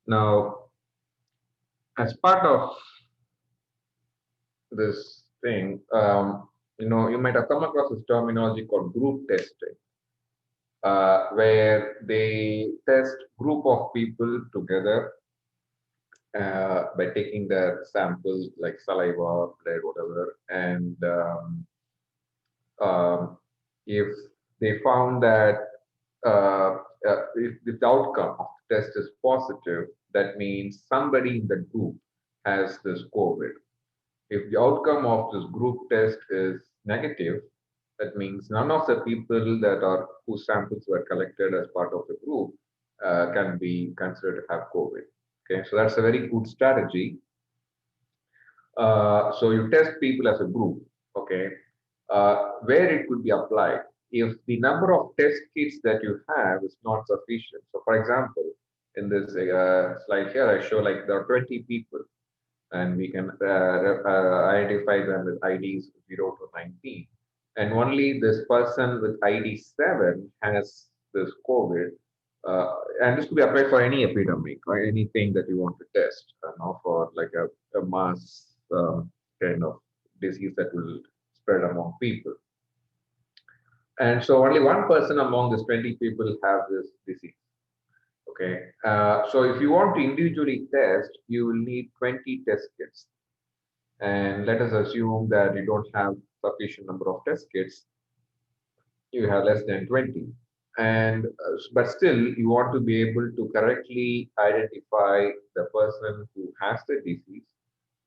Now, as part of this thing, you might have come across this terminology called group testing, where they test group of people together by taking their samples like saliva, blood, whatever, and um, if they found that if the outcome of the test is positive, that means somebody in the group has this COVID. If the outcome of this group test is negative, that means none of the people that are whose samples were collected as part of the group can be considered to have COVID. Okay, so that's a very good strategy. So you test people as a group. Okay, where it could be applied if the number of test kits that you have is not sufficient. So, for example, in this slide here, I show like there are 20 people and we can identify them with IDs 0 to 19. And only this person with ID 7 has this COVID. And this could be applied for any epidemic or anything that you want to test, for like a mass kind of disease that will spread among people. And so only one person among these 20 people have this disease. Okay. So if you want to individually test, you will need 20 test kits. And let us assume that you don't have sufficient number of test kits, you have less than 20. And but still, you want to be able to correctly identify the person who has the disease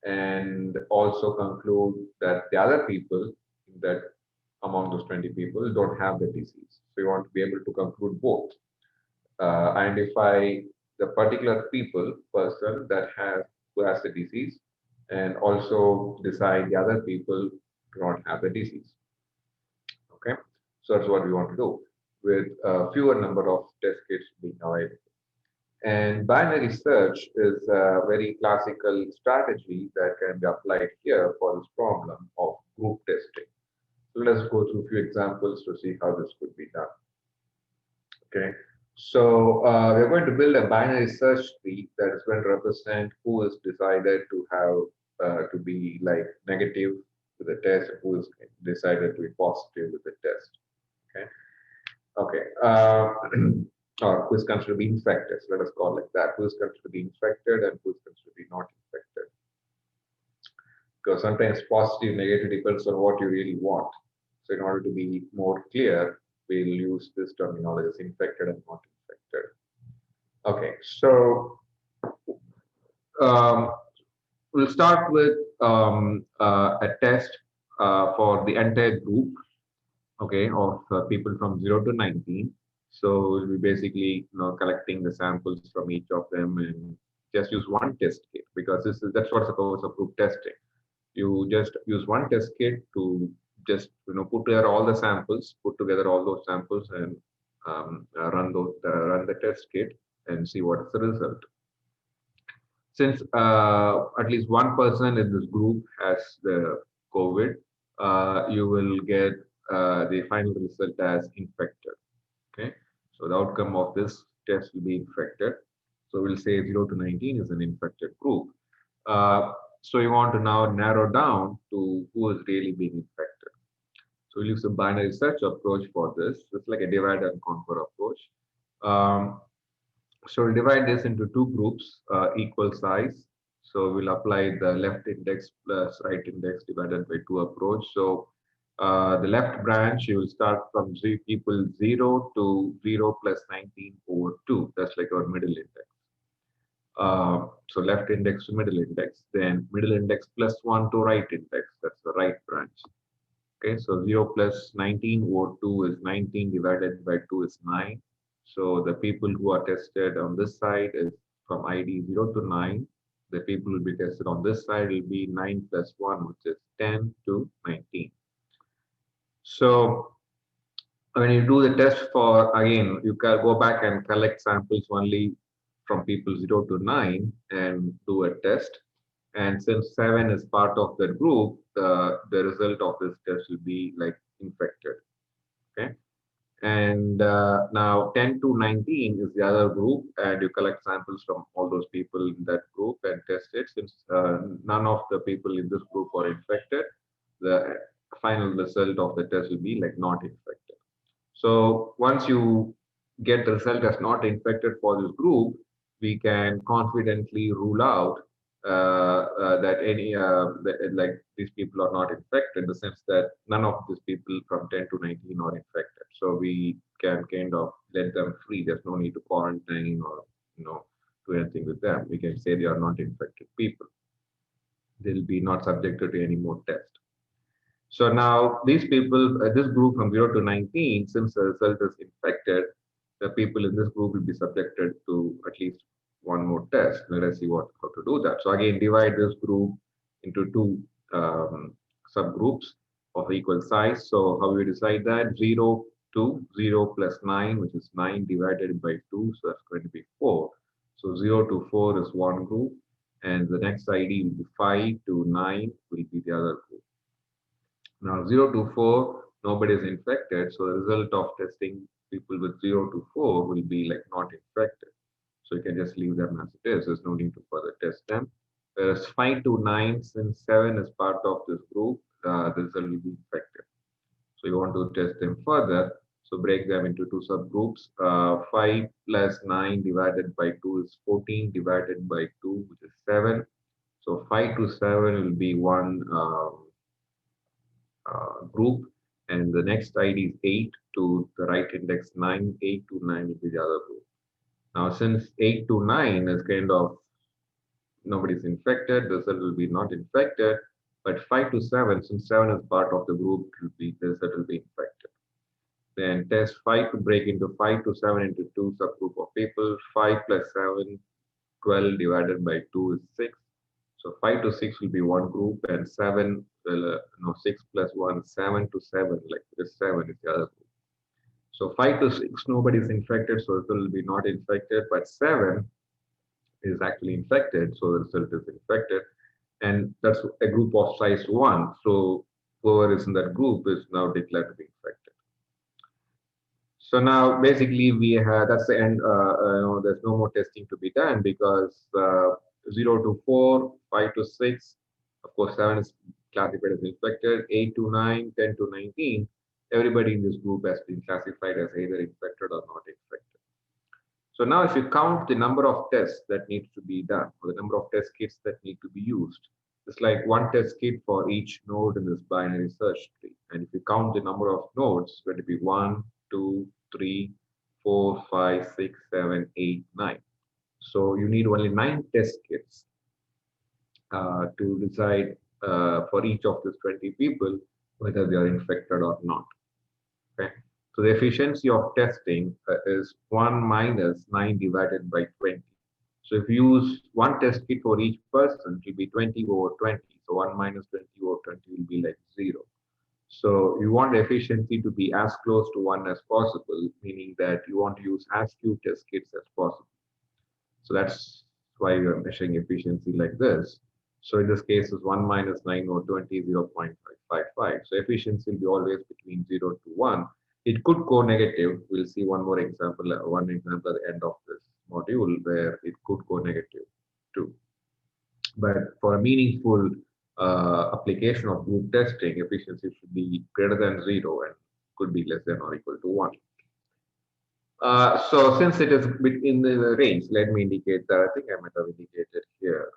and also conclude that the other people that among those 20 people don't have the disease. So you want to be able to conclude both, identify the particular person that has who has the disease, and also decide the other people do not have the disease. Okay, so that's what we want to do with a fewer number of test kits being available. And binary search is a very classical strategy that can be applied here for this problem of group testing. So let's go through a few examples to see how this could be done. Okay. So we're going to build a binary search tree that is going to represent who is decided to have to be like negative with the test, who is decided to be positive with the test. Okay. Okay. Or who is considered to be infected. So let us call it like that. Who is considered to be infected and who is considered to be not infected. Because sometimes positive, negative depends on what you really want. So in order to be more clear, we'll use this terminology as infected and not infected. Okay, so um, we'll start with a test for the entire group, okay, of people from 0 to 19. So we'll be basically collecting the samples from each of them and just use one test kit because that's what's the purpose of group testing. You just use one test kit to just put together all the samples, put together all those samples, and run the test kit and see what is the result. Since at least one person in this group has the COVID, you will get the final result as infected. Okay, so the outcome of this test will be infected. So we'll say 0 to 19 is an infected group. So you want to now narrow down to who is really being infected. So we'll use a binary search approach for this. It's like a divide and conquer approach. So we'll divide this into two groups, equal size. So we'll apply the left index plus right index divided by 2 approach. So the left branch, you will start from people 0 to 0 plus 19 over 2. That's like our middle index. So left index to middle index, then middle index plus 1 to right index. That's the right branch. Okay, so 0 plus 19 over 2 is 19 divided by 2 is 9. So the people who are tested on this side is from ID 0 to 9. The people who will be tested on this side will be 9 plus 1, which is 10 to 19. So when you do the test for, again, you can go back and collect samples only from people 0 to 9 and do a test. And since 7 is part of the group, the result of this test will be like infected. Okay. And now 10 to 19 is the other group, and you collect samples from all those people in that group and test it. Since none of the people in this group are infected, the final result of the test will be like not infected. So once you get the result as not infected for this group, we can confidently rule out that any like these people are not infected, in the sense that none of these people from 10 to 19 are infected. So we can kind of let them free. There's no need to quarantine or do anything with them. We can say they are not infected people. They'll be not subjected to any more tests. So now these people, this group from 0 to 19, since the result is infected, the people in this group will be subjected to at least one more test. Let us see how to do that. So again, divide this group into two subgroups of equal size. So how we decide that? 0 to 0 plus 9, which is 9 divided by 2. So that's going to be 4. So 0 to 4 is one group. And the next ID will be 5 to 9 will be the other group. Now 0 to 4, nobody is infected. So the result of testing people with 0 to 4 will be like not infected. So you can just leave them as it is. There's no need to further test them. Whereas 5 to 9, since 7 is part of this group, the result will be infected. So you want to test them further. So break them into two subgroups. 5 plus 9 divided by 2 is 14 divided by 2, which is 7. So 5 to 7 will be one group, and the next ID is 8 to the right index 9. 8 to 9 will be the other group. Now, since 8 to 9 is kind of nobody's infected, the result will be not infected. But 5 to 7, since 7 is part of the group, the result will be infected. Then test 5 to break into 5 to 7 into two subgroup of people. 5 plus 7, 12 divided by 2 is 6. So 5 to 6 will be one group, and 7, well, no, 6 plus 1, 7 to 7, like this 7 is the other group. So 5 to 6, nobody is infected, so it will be not infected, but 7 is actually infected, so the result is infected. And that's a group of size 1. So whoever is in that group is now declared to be infected. So now basically we have, that's the end. There's no more testing to be done because 0 to 4, 5 to 6, of course 7 is classified as infected, 8 to 9, 10 to 19, everybody in this group has been classified as either infected or not infected. So now if you count the number of tests that needs to be done, or the number of test kits that need to be used, it's like one test kit for each node in this binary search tree. And if you count the number of nodes, it's going to be 1, 2, 3, 4, 5, 6, 7, 8, 9. So you need only 9 test kits to decide for each of these 20 people whether they are infected or not. Okay. So the efficiency of testing is 1 minus 9 divided by 20. So if you use one test kit for each person, it will be 20 over 20. So 1 minus 20 over 20 will be like 0. So you want the efficiency to be as close to 1 as possible, meaning that you want to use as few test kits as possible. So that's why we are measuring efficiency like this. So in this case, is 1 minus 9 over 20, 0.555. So efficiency will be always between 0 to 1. It could go negative. We'll see one example at the end of this module where it could go negative too. But for a meaningful application of group testing, efficiency should be greater than 0 and could be less than or equal to 1. So since it is within the range, let me indicate that. I think I might have indicated here.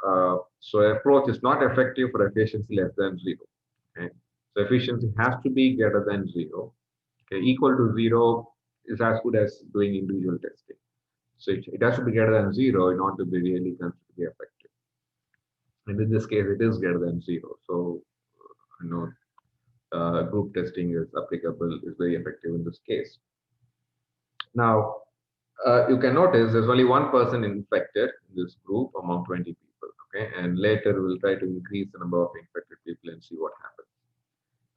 So approach is not effective for efficiency less than 0. Okay? So efficiency has to be greater than 0. Okay? Equal to 0 is as good as doing individual testing. So it has to be greater than 0 in order to be really considered to be effective. And in this case, it is greater than 0. So, group testing is applicable, is very effective in this case. Now, you can notice there's only one person infected in this group among 20 people. Okay, and later we'll try to increase the number of infected people and see what happens.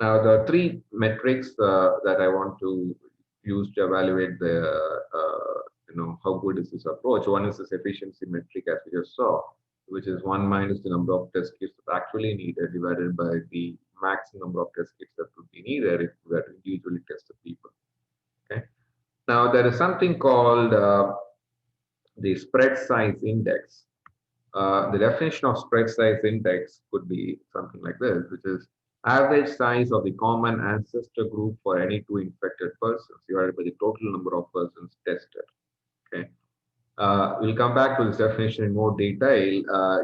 Now, the three metrics that I want to use to evaluate the how good is this approach. One is this efficiency metric, as we just saw, which is 1 minus the number of test kits that actually needed divided by the maximum number of test kits that would be needed if we were to individually test the people. Okay. Now, there is something called the spread size index. The definition of spread size index could be something like this, which is average size of the common ancestor group for any two infected persons divided by the total number of persons tested. Okay. We'll come back to this definition in more detail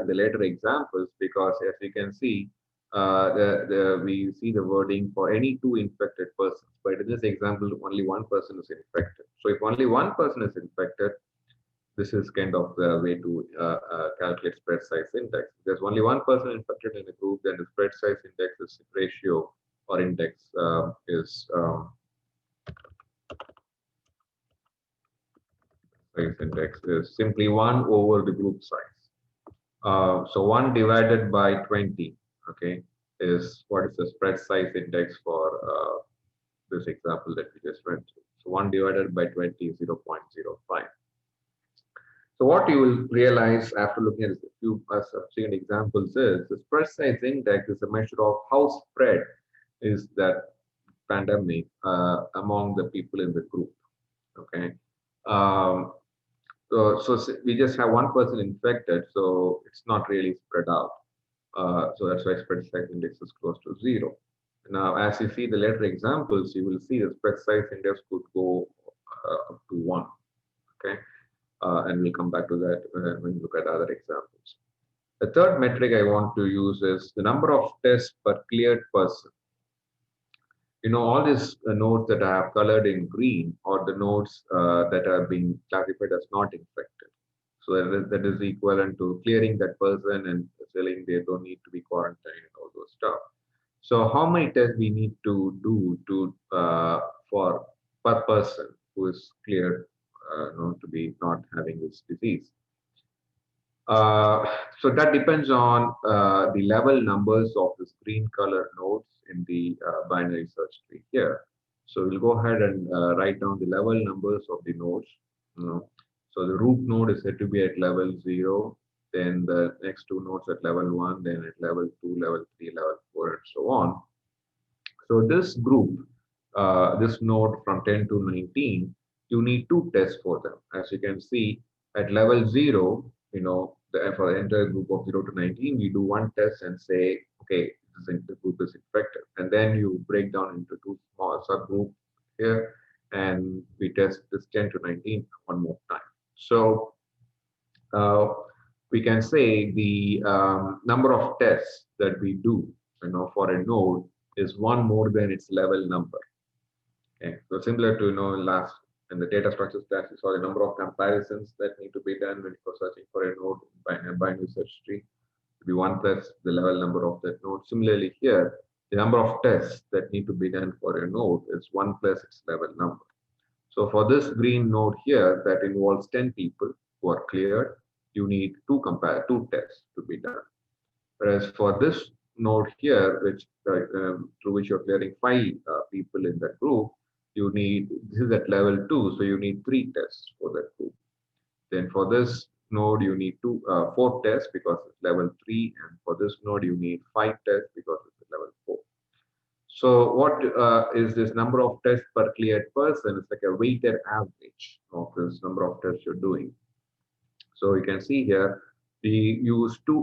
in the later examples because, as you can see, we see the wording for any two infected persons. But in this example, only one person is infected. So if only one person is infected, this is kind of the way to calculate spread size index. If there's only one person infected in a group, then the spread size index is ratio or index is size index is simply 1 over the group size. So 1 divided by 20, okay, is what is the spread size index for this example that we just went through. So 1 divided by 20 is 0.05. So what you will realize after looking at a few subsequent examples is the spread size index is a measure of how spread is that pandemic among the people in the group. Okay. Um, so we just have one person infected, so it's not really spread out. So that's why spread size index is close to 0. Now, as you see the later examples, you will see the spread size index could go up to 1. Okay. And we'll come back to that when we look at other examples. The third metric I want to use is the number of tests per cleared person. All these nodes that I have colored in green are the nodes that are being classified as not infected. So that is equivalent to clearing that person and saying they don't need to be quarantined and all those stuff. So how many tests we need to do for per person who is cleared to be not having this disease? So that depends on the level numbers of the green color nodes in the binary search tree here. So we'll go ahead and write down the level numbers of the nodes. So the root node is said to be at level 0, then the next two nodes at level 1, then at level 2, level 3, level 4, and so on. So this group, this node from 10 to 19, you need two tests for them. As you can see, at level 0, for the entire group of 0 to 19, we do one test and say, okay, the group is infected. And then you break down into two small subgroups here, and we test this 10 to 19 one more time. So uh, we can say the number of tests that we do, for a node is one more than its level number. Okay, so similar to last in the data structures class, we saw the number of comparisons that need to be done when you're searching for a node by a binary search tree to be 1 plus the level number of that node. Similarly here, the number of tests that need to be done for a node is 1 plus its level number. So for this green node here that involves 10 people who are cleared, you need two tests to be done. Whereas for this node here, which through which you're clearing 5 people in that group, this is at level 2, so you need 3 tests for that group. Then for this node, you need 4 tests because it's level 3, and for this node, you need 5 tests because it's level 4. So what is this number of tests per cleared person? It's like a weighted average of this number of tests you're doing. So you can see here, we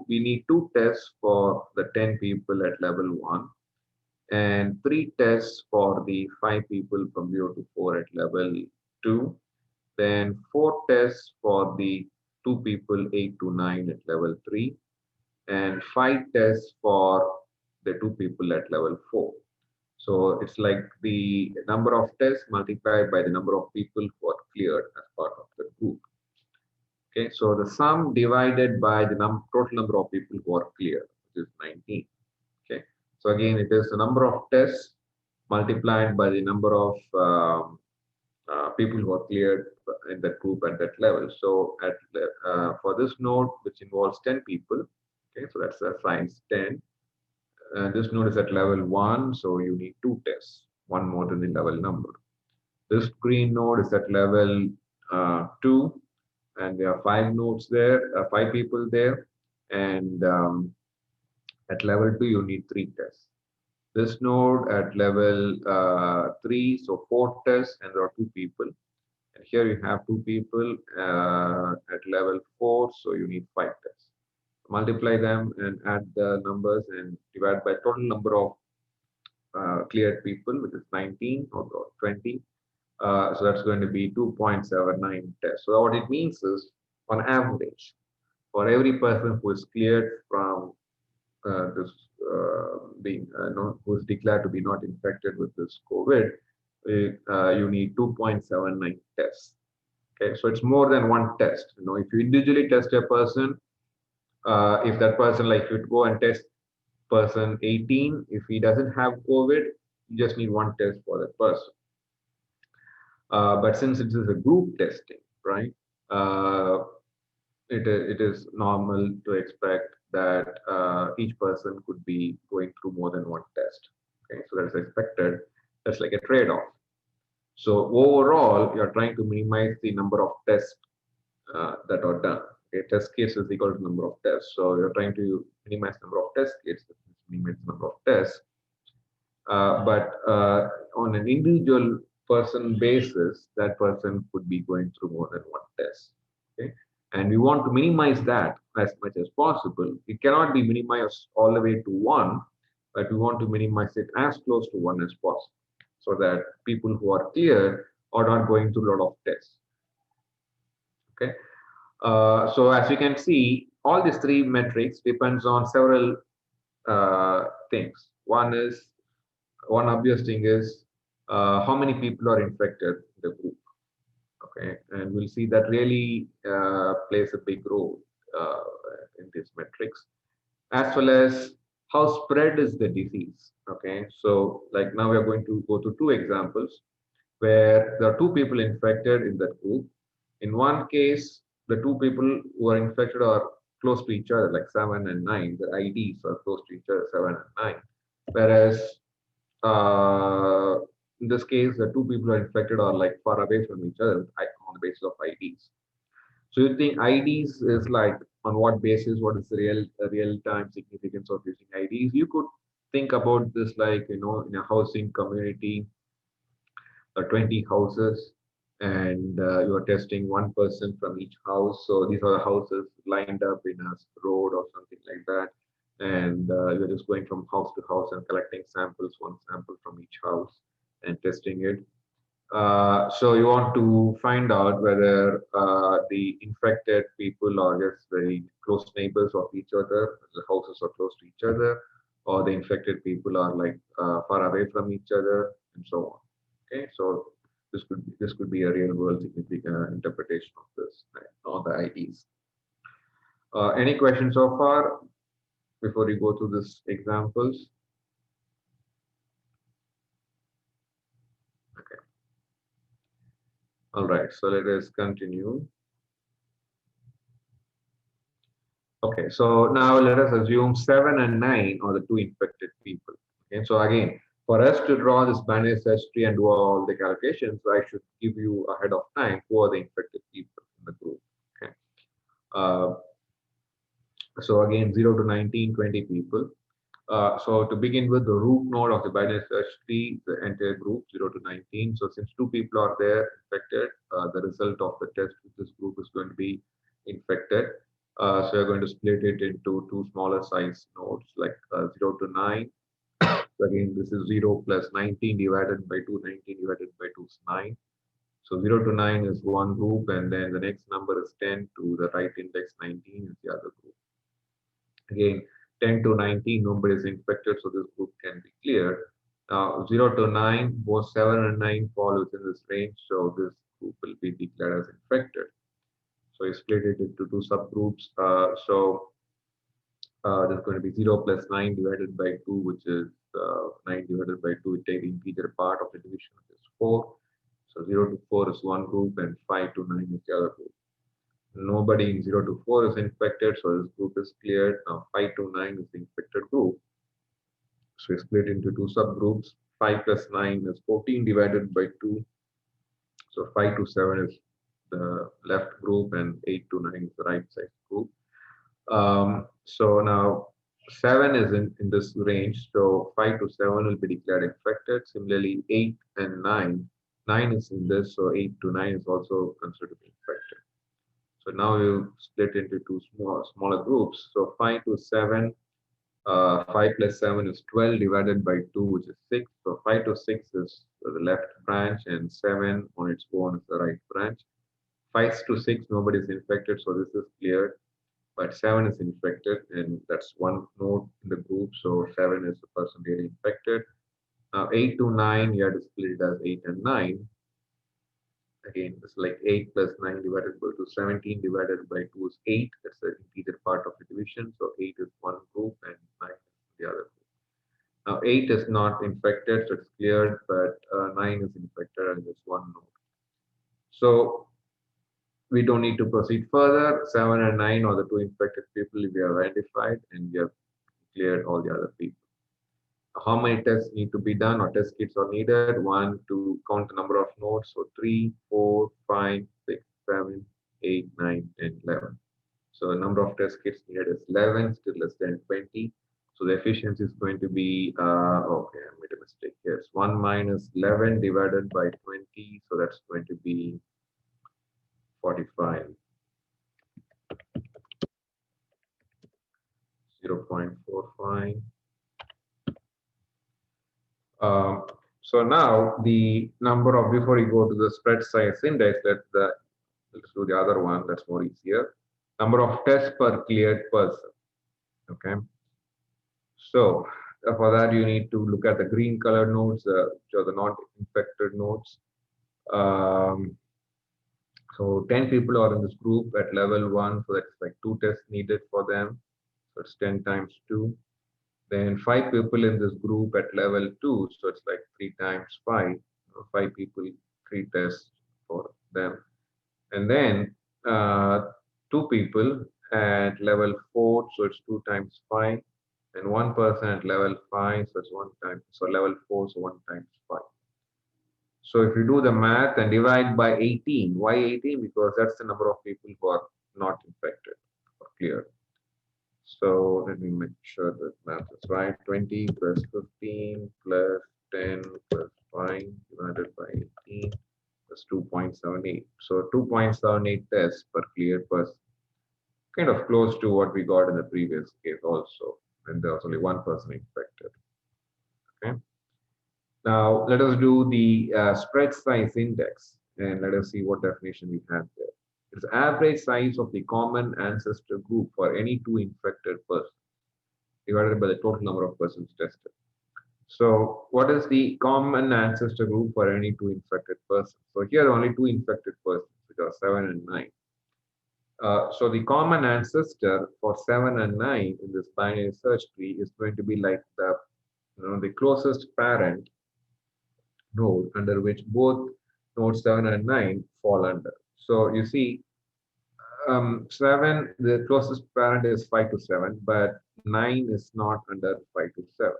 need 2 tests for the 10 people at level 1 and 3 tests for the 5 people from 0 to 4 at level 2, then 4 tests for the 2 people 8 to 9 at level 3, and 5 tests for the 2 people at level 4. So it's like the number of tests multiplied by the number of people who are cleared as part of the group. Okay, so the sum divided by the total number of people who are cleared, which is 19. Okay, so again, it is the number of tests multiplied by the number of people who are cleared in that group at that level. So for this node, which involves 10 people, okay, so that's a size 10. This node is at level 1, so you need 2 tests, one more than the level number. This green node is at level 2, and there are 5 nodes there, 5 people there, and at level 2 you need 3 tests. This node at level 3, so 4 tests, and there are 2 people. And here you have two people at level 4, so you need 5 tests. Multiply them and add the numbers and divide by total number of cleared people, which is 19 or 20. So that's going to be 2.79 tests. So what it means is, on average, for every person who is cleared from this being who is declared to be not infected with this COVID, you need 2.79 tests. Okay, so it's more than one test. If you individually test a person, if that person, like, you'd go and test person 18, if he doesn't have COVID, you just need one test for that person. But since it is a group testing, right? Uh, it is normal to expect that each person could be going through more than one test. Okay, so that's expected. That's like a trade-off. So overall, you're trying to minimize the number of tests that are done. Okay, test case is equal to number of tests. So you're trying to minimize number of test cases, minimize number of tests. But on an individual person basis, that person could be going through more than one test. Okay, and we want to minimize that as much as possible. It cannot be minimized all the way to one, but we want to minimize it as close to one as possible, so that people who are clear are not going through a lot of tests. Okay, so as you can see, all these three metrics depends on several things. One obvious thing is how many people are infected in the group. Okay, and we'll see that really plays a big role in these metrics, as well as how spread is the disease. Okay, so like now we are going to go to two examples where there are two people infected in that group. In one case, the two people who are infected are close to each other, like 7 and 9. The IDs are close to each other, 7 and 9. Whereas uh, in this case, the two people are infected are like far away from each other on the basis of IDs. So you think IDs is like on what basis? What is the real time significance of using IDs? You could think about this like, in a housing community, 20 houses, and you are testing one person from each house. So these are the houses lined up in a road or something like that, and you're just going from house to house and collecting samples, one sample from each house, and testing it. So you want to find out whether the infected people are just very close neighbors of each other, the houses are close to each other, or the infected people are like far away from each other, and so on. Okay, so this could be a real world significant interpretation of this, right, on the IDs. Any questions so far before we go to this examples? Okay. All right. So let us continue. Okay. So now let us assume 7 and 9 are the two infected people. Okay. So again, for us to draw this binary search tree and do all the calculations, I should give you ahead of time who are the infected people in the group. Okay. Uh, so again, 0 to 19, 20 people. So to begin with, the root node of the binary search tree, the entire group 0 to 19. So since two people are there infected, the result of the test with this group is going to be infected. So you're going to split it into two smaller size nodes, like 0 to 9. So again, this is 0 plus 19 divided by 2, 19 divided by 2 is 9. So 0 to 9 is one group, and then the next number is 10 to the right index 19 is the other group. Again, 10 to 19, nobody is infected, so this group can be cleared. Now, 0 to 9, both 7 and 9 fall within this range, so this group will be declared as infected. So you split it into two subgroups. There's going to be 0 plus 9 divided by 2, which is 9 divided by 2. We take the integer part of the division, which is 4. So 0 to 4 is one group, and 5 to 9 is the other group. Nobody in 0 to 4 is infected, so this group is cleared. Now 5 to 9 is the infected group. So we split into two subgroups. 5 plus 9 is 14 divided by 2. So 5 to 7 is the left group, and 8 to 9 is the right side group. So now 7 is in this range, so 5 to 7 will be declared infected. Similarly, 8 and 9 9 is in this, so 8 to 9 is also considered to be infected. So now you split into two smaller groups. So 5 to 7, 5 plus 7 is 12 divided by 2, which is 6. So 5 to 6 is the left branch, and 7 on its own is the right branch. 5 to 6, nobody is infected, so this is cleared. But 7 is infected, and that's one node in the group, so 7 is the person getting infected. Now 8 to 9, you have to split it as 8 and 9. Again, it's like 8 plus 9 divided by 2. 17 divided by 2 is 8. That's the integer part of the division. So 8 is one group and 9 is the other group. Now 8 is not infected, so it's cleared, but 9 is infected and there's one node. So we don't need to proceed further. 7 and 9 are the two infected people we have identified, and we have cleared all the other people. How many tests need to be done or test kits are needed? One to count the number of nodes. So 3, 4, 5, 6, 7, 8, 9, 10, 11. So the number of test kits needed is 11, still less than 20. So the efficiency is going to be, okay, I made a mistake here. It's 1 minus 11 divided by 20. So that's going to be 45, 0.45. Um, so now the number of, before you go to the spread size index, let's do the other one, that's more easier. Number of tests per cleared person. Okay. So for that, you need to look at the green color nodes, which are the not infected nodes. Um, so 10 people are in this group at level 1, so that's like 2 tests needed for them. So it's 10 times 2. Then 5 people in this group at level 2, so it's like 3 times 5. 5 people, 3 tests for them. And then 2 people at level 4, so it's 2 times 5. And 1 person at level 5, so it's 1 time, so level 4, so 1 times 5. So if you do the math and divide by 18, why 18? Because that's the number of people who are not infected or clear. So let me make sure that math is right. 20 plus 15 plus 10 plus 5 divided by 18 plus 2.78. So 2.78 tests per clear person. Kind of close to what we got in the previous case also, when there was only one person infected. Okay. Now let us do the spread size index, and let us see what definition we have there. It's average size of the common ancestor group for any two infected persons divided by the total number of persons tested. So what is the common ancestor group for any two infected persons? So here are only two infected persons, which are 7 and 9. So the common ancestor for 7 and 9 in this binary search tree is going to be like the closest parent node under which both nodes 7 and 9 fall under. So you see, 7, the closest parent is 5 to 7, but 9 is not under 5 to 7.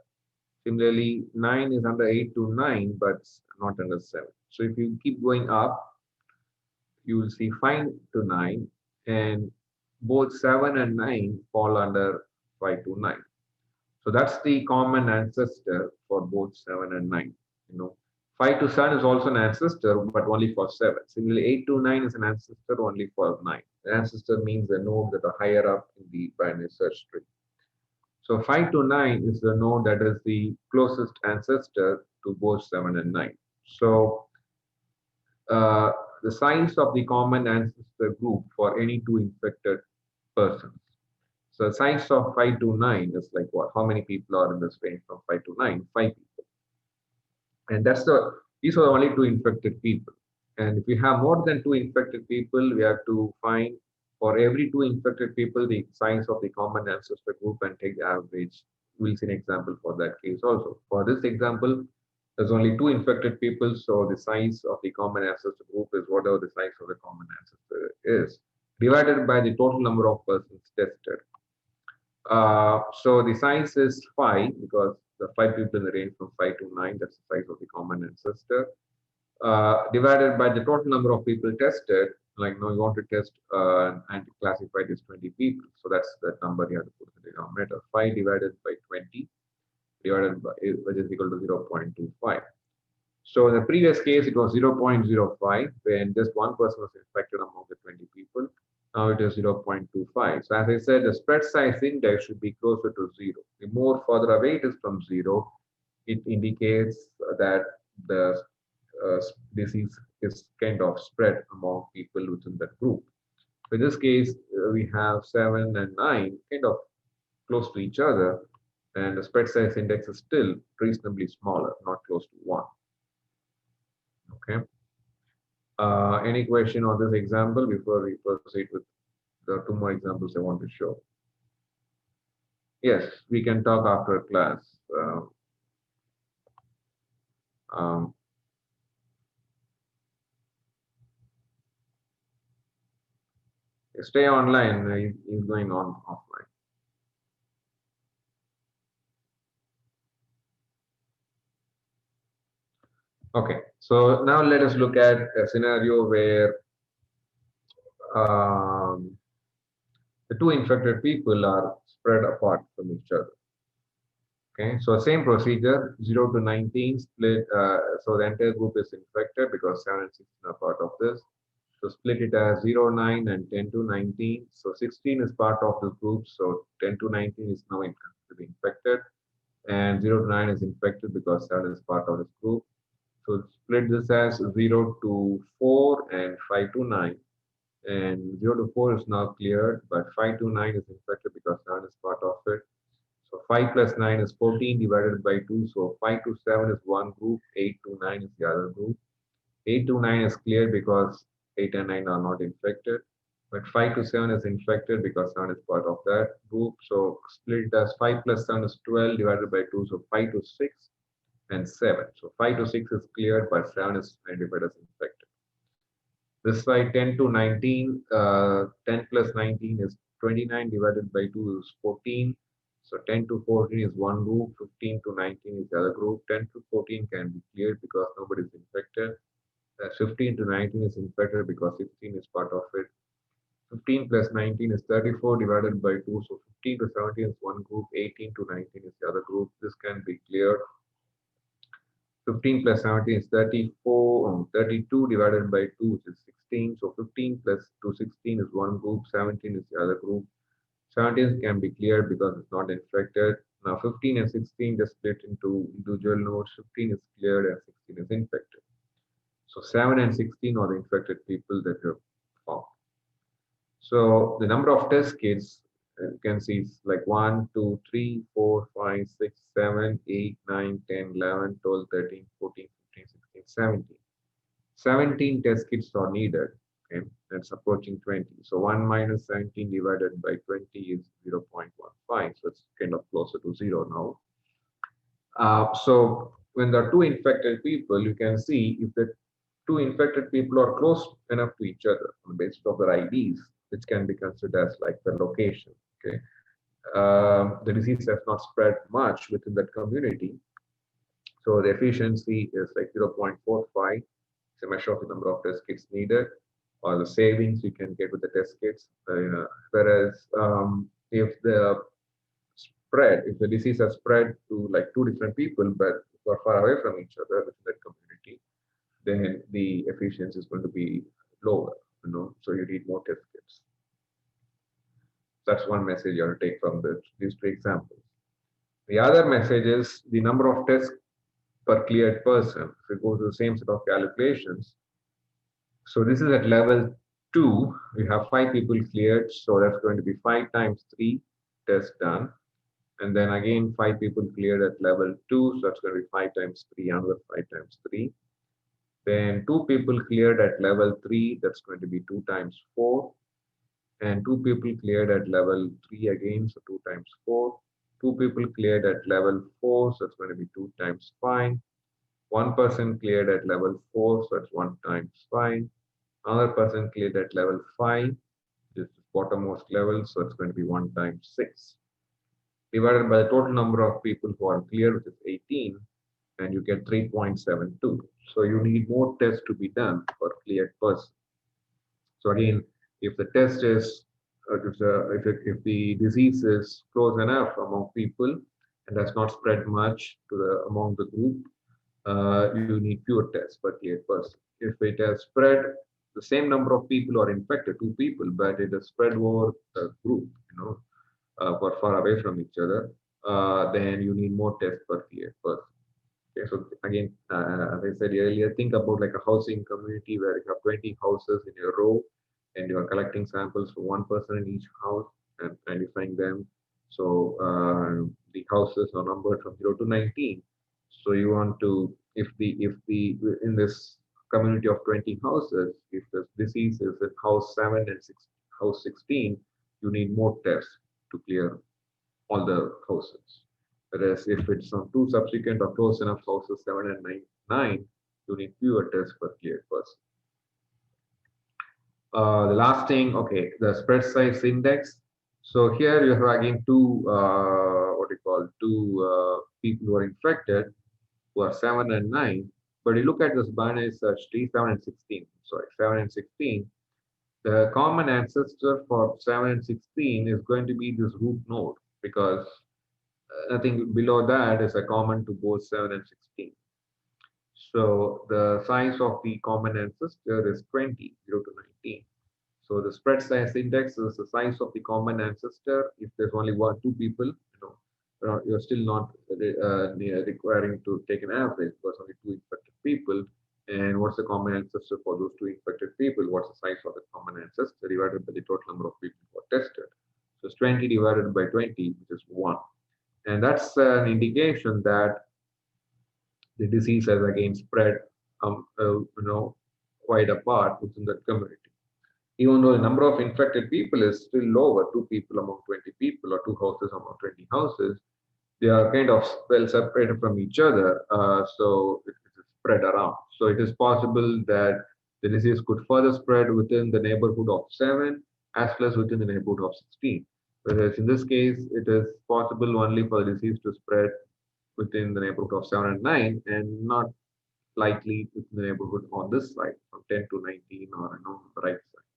Similarly, 9 is under 8 to 9, but not under 7. So if you keep going up, you will see 5 to 9, and both 7 and 9 fall under 5 to 9. So that's the common ancestor for both 7 and 9. 5 to 7 is also an ancestor, but only for 7. Similarly, 8 to 9 is an ancestor only for 9. The ancestor means the nodes that are higher up in the binary search tree. So 5 to 9 is the node that is the closest ancestor to both 7 and 9. So uh, the size of the common ancestor group for any two infected persons. So the size of 5 to 9 is like what? How many people are in this range from 5 to 9? 5 people. And these are only two infected people. And if we have more than two infected people, we have to find for every two infected people the size of the common ancestor group and take the average. We'll see an example for that case also. For this example, there's only two infected people, so the size of the common ancestor group is whatever the size of the common ancestor is, divided by the total number of persons tested. So the size is 5 because the 5 people in the range from 5 to 9, that's the size of the common ancestor, divided by the total number of people tested. Like, you want to test and classify this 20 people. So that's the number you have to put in the denominator. 5 divided by 20 divided by, which is equal to 0.25. So in the previous case, it was 0.05 when just one person was infected among the 20 people. Now it is 0.25. So as I said, the spread size index should be closer to zero. The more further away it is from zero, it indicates that the uh, disease is kind of spread among people within that group. So in this case, we have 7 and 9 kind of close to each other, and the spread size index is still reasonably smaller, not close to 1. Okay. Any question on this example before we proceed with the two more examples I want to show? Yes, we can talk after class. Um, Stay online. He's going on offline. Okay, so now let us look at a scenario where um, the two infected people are spread apart from each other. Okay, so same procedure, 0 to 19 split. So the entire group is infected because 7 and 16 are part of this. So split it as 0, 9 and 10 to 19. So 16 is part of the group. So 10 to 19 is now to be infected. And 0 to 9 is infected because 7 is part of this group. So split this as 0 to 4 and 5 to 9. And 0 to 4 is now cleared, but 5 to 9 is infected because 7 is part of it. So 5 plus 9 is 14 divided by 2. So 5 to 7 is one group, 8 to 9 is the other group. 8 to 9 is clear because 8 and 9 are not infected. But 5 to 7 is infected because 7 is part of that group. So split it as 5 plus 7 is 12 divided by 2. So 5 to 6 and 7. So 5 to 6 is cleared, but 7 is identified as infected. This side 10 to 19, 10 plus 19 is 29 divided by 2 is 14. So 10 to 14 is one group, 15 to 19 is the other group. 10 to 14 can be cleared because nobody is infected. 15 to 19 is infected because 16 is part of it. 15 plus 19 is 34 divided by 2. So 15 to 17 is one group, 18 to 19 is the other group. This can be cleared. 15 plus 17 is 34, 32 divided by 2, which is 16. So 15 plus 2, 16 is one group, 17 is the other group. 17 can be cleared because it's not infected. Now 15 and 16 just split into individual nodes. 15 is cleared and 16 is infected. So 7 and 16 are the infected people that you have found. So the number of test kits you can see it's like 1, 2, 3, 4, 5, 6, 7, 8, 9, 10, 11, 12, 13, 14, 15, 16, 17. 17 test kits are needed. Okay, that's approaching 20. So 1 minus 17 divided by 20 is 0.15. So it's kind of closer to zero now. So when there are two infected people, you can see if the two infected people are close enough to each other on the basis of their IDs, which can be considered as like the location. Okay, the disease has not spread much within that community, so the efficiency is like 0.45. It's a measure of the number of test kits needed, or the savings you can get with the test kits. Whereas if the spread, if the disease has spread to like two different people, but who are far away from each other within that community, then the efficiency is going to be lower. So you need more test kits. That's one message you have to take from these two examples. The other message is the number of tests per cleared person. If we go to the same set of calculations, so this is at level 2, we have 5 people cleared, so that's going to be 5 times 3 tests done. And then again 5 people cleared at level 2, so that's going to be 5 times 3, another 5 times 3. Then 2 people cleared at level 3, that's going to be 2 times 4. And 2 people cleared at level 3 again, so 2 times 4. 2 people cleared at level 4, so it's going to be 2 times 5. One person cleared at level 4, so it's 1 times 5. Another person cleared at level 5, this is bottommost level, so it's going to be 1 times 6. Divided by the total number of people who are cleared, which is 18, and you get 3.72. So you need more tests to be done for cleared person. So again, if the test is, if the disease is close enough among people and has not spread much to among the group, you need fewer tests per cleared person. If it has spread, the same number of people are infected, two people, but it has spread over a group, or far away from each other, then you need more tests per cleared person. Okay, so again, as I said earlier, think about like a housing community where you have 20 houses in a row and you are collecting samples for one person in each house and identifying them. So the houses are numbered from 0 to 19. So you want to, if the in this community of 20 houses, if the disease is at house 7 and 6, house 16, you need more tests to clear all the houses. Whereas if it's on two subsequent or close enough houses, 7 and 9, you need fewer tests per cleared person. The last thing, okay, the spread size index. So here you have again two, what do you call, two people who are infected, who are 7 and 9. But you look at this binary search tree, 7 and 16. Sorry, 7 and 16. The common ancestor for 7 and 16 is going to be this root node because nothing below that is a common to both 7 and 16. So the size of the common ancestor is 20, 0 to 19. So the spread size index is the size of the common ancestor. If there's only one, two people, you're still not requiring to take an average because only two infected people. And what's the common ancestor for those two infected people? What's the size of the common ancestor divided by the total number of people who are tested? So it's 20 divided by 20, which is 1. And that's an indication that the disease has again spread, quite apart within the community. Even though the number of infected people is still lower, two people among 20 people or two houses among 20 houses, they are kind of well separated from each other, so it is spread around. So it is possible that the disease could further spread within the neighborhood of 7 as well as within the neighborhood of 16. Whereas in this case, it is possible only for the disease to spread within the neighborhood of 7 and 9 and not likely within the neighborhood on this side from 10 to 19 or the right side.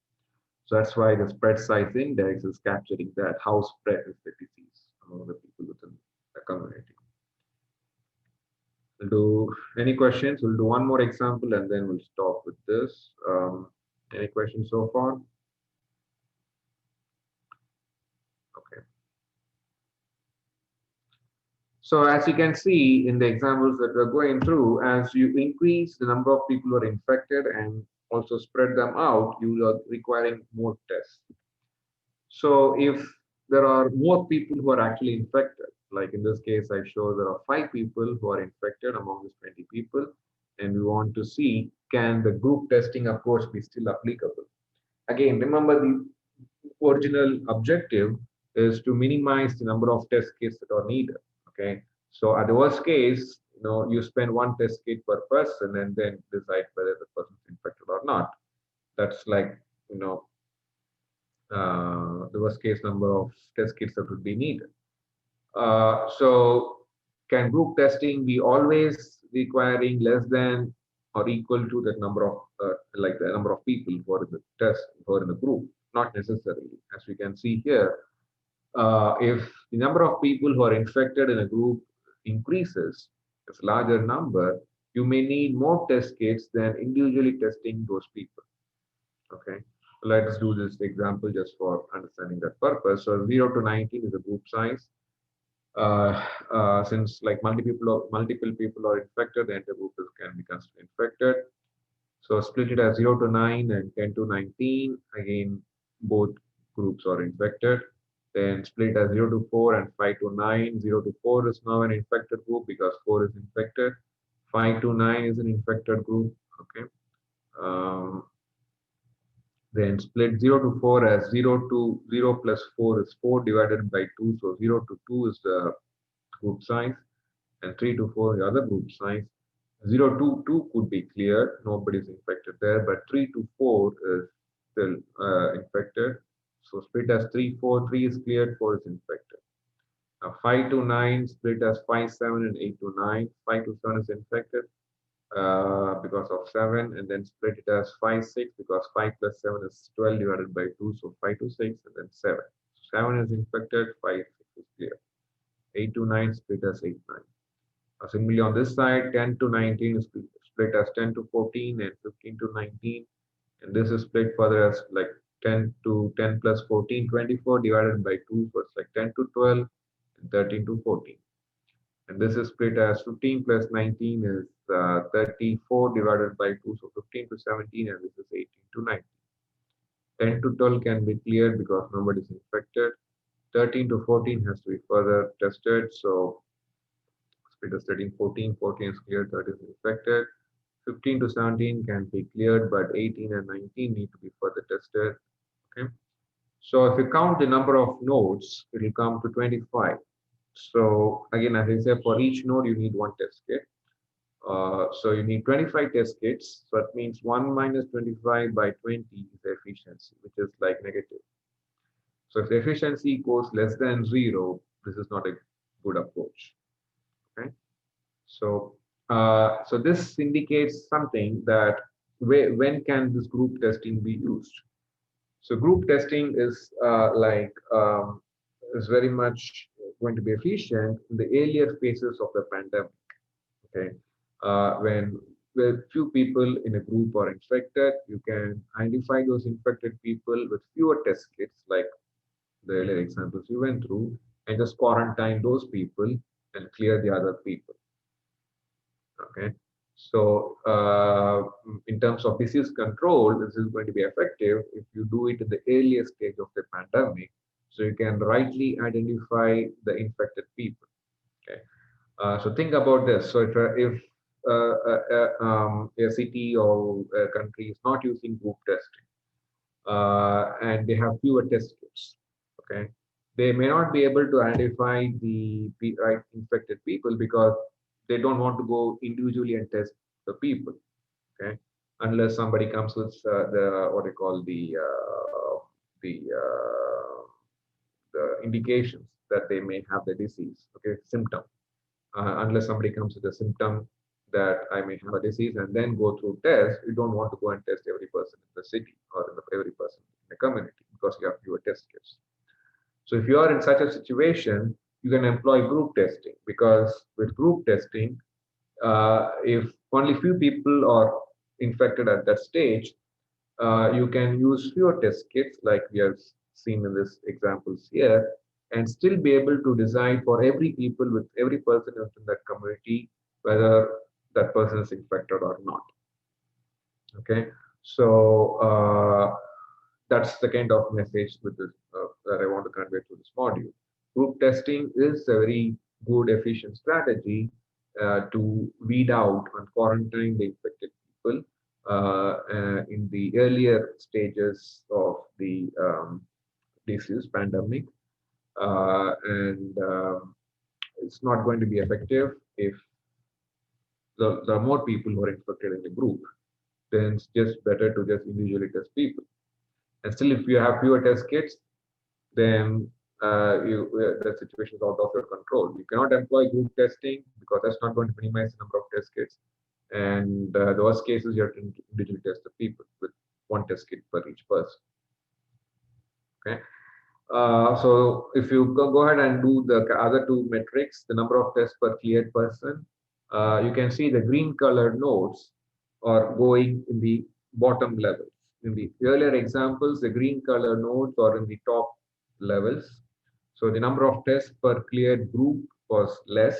So that's why the spread size index is capturing that how spread is the disease among the people within the community. We'll do any questions? We'll do one more example and then we'll stop with this. Any questions so far? Okay. So as you can see in the examples that we're going through, as you increase the number of people who are infected and also spread them out, you are requiring more tests. So if there are more people who are actually infected, like in this case, I show there are 5 people who are infected among these 20 people, and we want to see can the group testing approach be still applicable. Again, remember the original objective is to minimize the number of test kits that are needed. Okay, so at the worst case, you spend one test kit per person and then decide whether the person is infected or not. That's like the worst case number of test kits that would be needed. So can group testing be always requiring less than or equal to that number of like the number of people who are in the test who are in the group? Not necessarily. As we can see here, if the number of people who are infected in a group increases, it's a larger number, you may need more test kits than individually testing those people. Okay, so let's do this example just for understanding that purpose. So 0 to 19 is a group size. Since like multiple people are infected, the entire group can be considered infected. So split it as 0 to 9 and 10 to 19. Again, both groups are infected. Then split as 0 to 4 and 5 to 9. 0 to 4 is now an infected group because 4 is infected. 5 to 9 is an infected group. Okay. Then split 0 to 4 as 0 to 0 plus 4 is 4 divided by 2. So 0 to 2 is the group size and 3 to 4 the other group size. 0 to 2 could be cleared, nobody is infected there, but 3 to 4 is still infected. So split as 3, 4, 3 is cleared, 4 is infected. Now 5 to 9 split as 5, 7 and 8 to 9. 5 to 7 is infected because of 7, and then split it as 5, 6 because 5 plus 7 is 12 divided by 2, so 5 to 6 and then 7. 7 is infected, 5, 6 is clear. 8 to 9 split as 8, 9. Similarly, on this side, 10 to 19 is split as 10 to 14 and 15 to 19. And this is split further as like 10 to 10 plus 14, 24 divided by 2. So it's like 10 to 12 and 13 to 14. And this is split as 15 plus 19 is 34 divided by 2. So 15 to 17 and this is 18 to 19. 10 to 12 can be cleared because nobody is infected. 13 to 14 has to be further tested. So split as 13, 14, 14 is cleared, 13 is infected. 15 to 17 can be cleared, but 18 and 19 need to be further tested. Okay. So if you count the number of nodes, it will come to 25. So again, as I said, for each node, you need one test kit. So you need 25 test kits. So that means 1 minus 25 by 20 is the efficiency, which is like negative. So if the efficiency goes less than 0, this is not a good approach. Okay. So this indicates something that when can this group testing be used? So group testing is very much going to be efficient in the earlier phases of the pandemic. Okay, when few people in a group are infected, you can identify those infected people with fewer test kits, like the earlier examples you went through, and just quarantine those people and clear the other people. Okay, so in terms of disease control, this is going to be effective if you do it in the earliest stage of the pandemic, so you can rightly identify the infected people. Okay, so think about this. So if a city or a country is not using group testing, and they have fewer test kits, okay, they may not be able to identify the right infected people because they don't want to go individually and test the people, okay, unless somebody comes with the what they call the the indications that they may have the disease, okay, symptom. Unless somebody comes with a symptom that I may have a disease and then go through tests, you don't want to go and test every person in the city or every person in the community because you have fewer test kits. So if you are in such a situation, you can employ group testing, because with group testing, if only few people are infected at that stage, you can use fewer test kits like we have seen in this examples here, and still be able to decide for every people with every person in that community whether that person is infected or not. Okay, so that's the kind of message with this, that I want to convey to this module. Group testing is a very good, efficient strategy to weed out and quarantine the infected people in the earlier stages of the disease pandemic, and it's not going to be effective if the more people who are infected in the group. Then it's just better to just individually test people. And still, if you have fewer test kits, then the situation is out of your control. You cannot employ group testing because that's not going to minimize the number of test kits. And the worst cases, you have to individually test the people with one test kit per each person. Okay. So if you go ahead and do the other two metrics, the number of tests per cleared person, you can see the green colored nodes are going in the bottom levels. In the earlier examples, the green color nodes are in the top levels. So the number of tests per cleared group was less.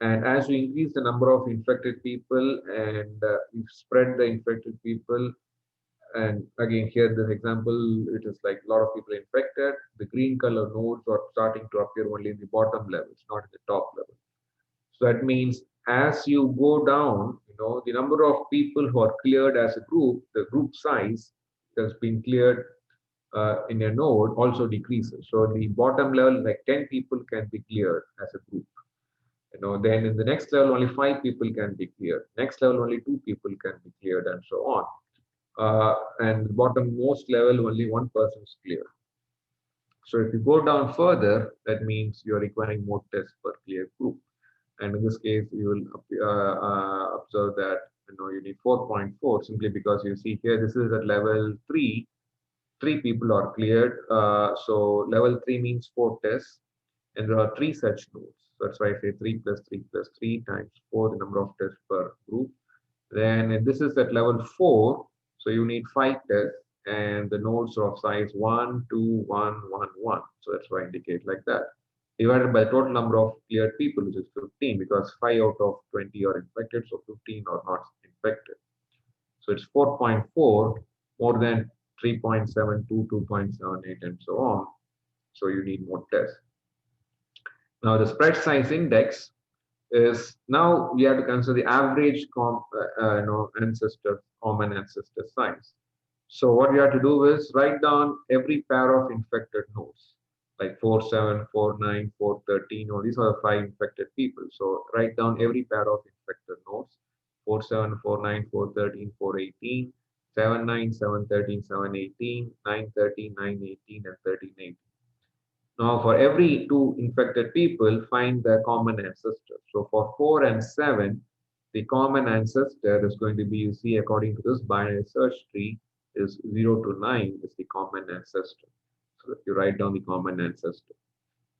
And as we increase the number of infected people and we spread the infected people, and again here this example, it is like a lot of people infected, the green color nodes are starting to appear only in the bottom levels, not at the top level. So that means as you go down, the number of people who are cleared as a group, the group size that's been cleared in a node also decreases. So the bottom level, like 10 people can be cleared as a group. Then in the next level, only 5 people can be cleared. Next level, only 2 people can be cleared, and so on. And bottom most level, only one person is cleared. So if you go down further, that means you're requiring more tests per clear group. And in this case, you will observe that you need 4.4, simply because you see here this is at level 3. 3 people are cleared. So level 3 means 4 tests, and there are 3 such nodes. So that's why I say 3 plus 3 plus 3 times 4, the number of tests per group. Then this is at level 4, so you need 5 tests, and the nodes are of size 1, 2, 1, 1, 1. So that's why I indicate like that. Divided by the total number of cleared people, which is 15, because 5 out of 20 are infected, so 15 are not infected. So it's 4.4 more than 3.72, 2.78, and so on. So you need more tests. Now the spread size index is, now we have to consider the average common ancestor size. So what we have to do is write down every pair of infected nodes, like 4, 7, 4, 9, 4, 13, or these are the 5 infected people. So write down every pair of infected nodes: 4, 7, 4, 9, 4, 13, 4, 18, 7, 9, 7, 13, 7, 18, 9, 13, 9, 18, and 13, 18. Now, for every 2 infected people, find the common ancestor. So for 4 and 7, the common ancestor is going to be, you see, according to this binary search tree, is 0 to 9 is the common ancestor. So if you write down the common ancestor.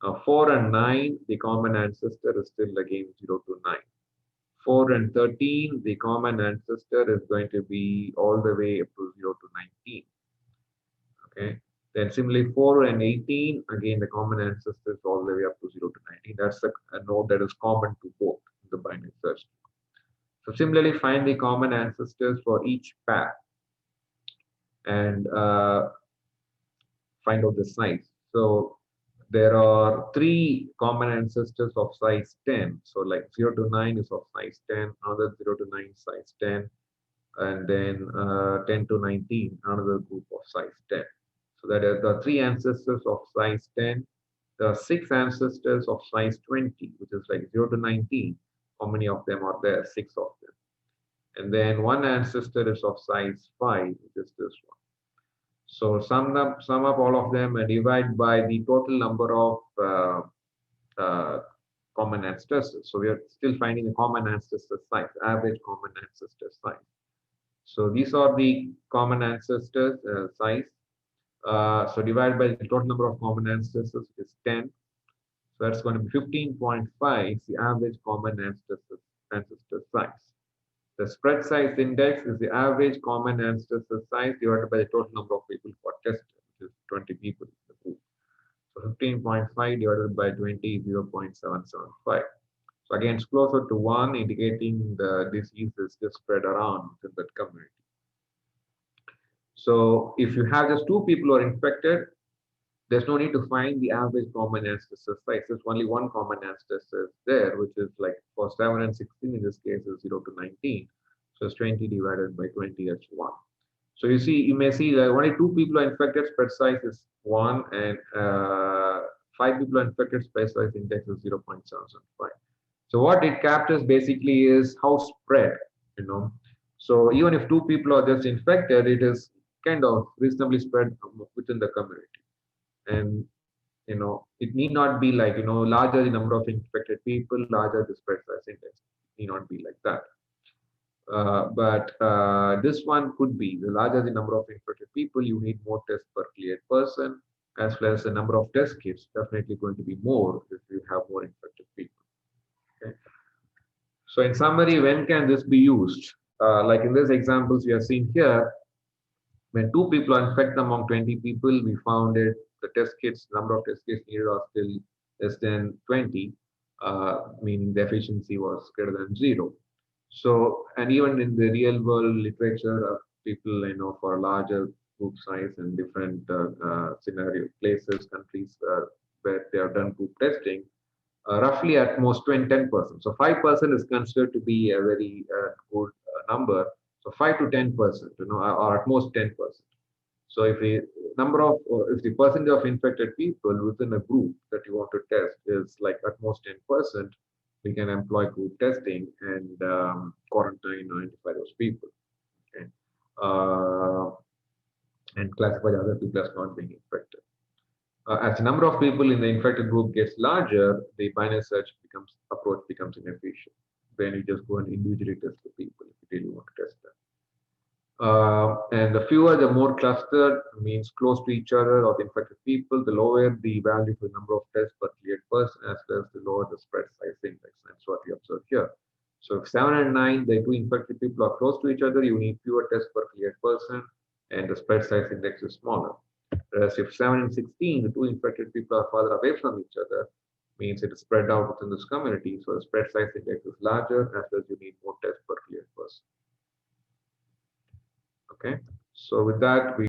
Now, 4 and 9, the common ancestor is still again 0 to 9. 4 and 13, the common ancestor is going to be all the way up to 0 to 19. Okay. Then similarly 4 and 18, again the common ancestors all the way up to 0 to 19. That's a node that is common to both in the binary search. So similarly find the common ancestors for each pair and find out the size. So there are 3 common ancestors of size 10. So like 0 to 9 is of size 10, another 0 to 9 size 10, and then 10 to 19, another group of size 10. So that are the 3 ancestors of size 10. There are 6 ancestors of size 20, which is like 0 to 19. How many of them are there? 6 of them. And then 1 ancestor is of size 5, which is this one. So sum up all of them and divide by the total number of common ancestors. So we are still finding the common ancestor size, average common ancestor size. So these are the common ancestors size. So divided by the total number of common ancestors is 10. So that's going to be 15.5 is the average common ancestor size. The spread size index is the average common ancestor size divided by the total number of people who are tested, which is 20 people in the group. So 15.5 divided by 20 is 0.775. So again, it's closer to 1, indicating the disease is just spread around in that community. So if you have just 2 people who are infected, there's no need to find the average common ancestor size. There's only 1 common ancestor there, which is like for 7 and 16 in this case is 0 to 19. So it's 20 divided by 20, that's 1. So you may see that only 2 people are infected, spread size is 1, and 5 people are infected, spread size index is 0.775. So what it captures basically is how spread, So even if 2 people are just infected, it is kind of reasonably spread within the community. And it need not be like larger the number of infected people, larger the spread size index. It need not be like that. But this one could be the larger the number of infected people, you need more tests per cleared person, as well as the number of test kits definitely going to be more if you have more infected people. Okay. So in summary, when can this be used? Like in these examples we are seeing here, when 2 people are infected among 20 people, we found it the test kits, number of test kits needed are still less than 20, meaning the efficiency was greater than 0. So, and even in the real world literature, people for larger group size and different scenario places, countries where they have done group testing, roughly at most 10%. So 5% is considered to be a very good number. So 5 to 10%, or at most 10%. So if the percentage of infected people within a group that you want to test is like at most 10%, we can employ group testing and quarantine, identify those people, okay, and classify the other people as not being infected. As the number of people in the infected group gets larger, the binary search approach becomes inefficient. Then you just go and individually test the people if you really want to test them. And the fewer, the more clustered, means close to each other or the infected people, the lower the value for the number of tests per cleared person, as well as the lower the spread size index. That's what we observe here. So if 7 and 9, the two infected people are close to each other, you need fewer tests per cleared person, and the spread size index is smaller. Whereas if 7 and 16, the two infected people are farther away from each other, means it is spread out within this community, so the spread size index is larger, as well as you need more tests per cleared person. Okay, so with that, we